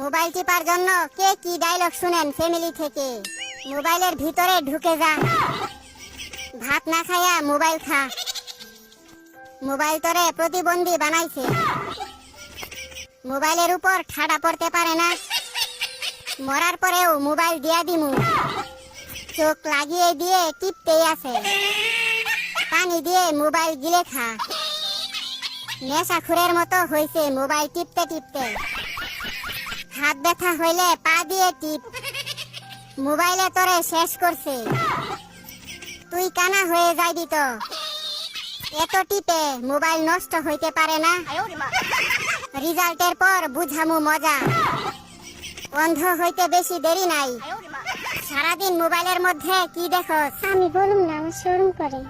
Mobile tipper জন্য কে কি dialogue শুনেন ফ্যামিলি থেকে? মোবাইলের ভিতরে ঢুকে যা, ভাত না খাইয়া মোবাইল খা। মোবাইল তোরে প্রতিবন্ধী বানাইছে, মোবাইলের উপর ঠাডা পড়তে পারে না। মরার পরেও মোবাইল দিয়া দিমু, চোখ লাগিয়ে দিয়ে টিপতেই আছে। পানি দিয়ে মোবাইল গিলে খা। নেশাখুরের মতো হইছে মোবাইল টিপতে টিপতে। হাত ব্যথা হইলে পা দিয়ে টিপ, মোবাইলে তোরে শেষ করছে। তুই কানা হয়ে যাইবি তো, এত টিপে মোবাইল নষ্ট হইতে পারে না। রেজাল্টের পর বুঝামু মজা, অন্ধ হইতে বেশি দেরি নাই। সারাদিন মোবাইলের মধ্যে কি দেখো? আমি বলুম না, আমার শরম করে।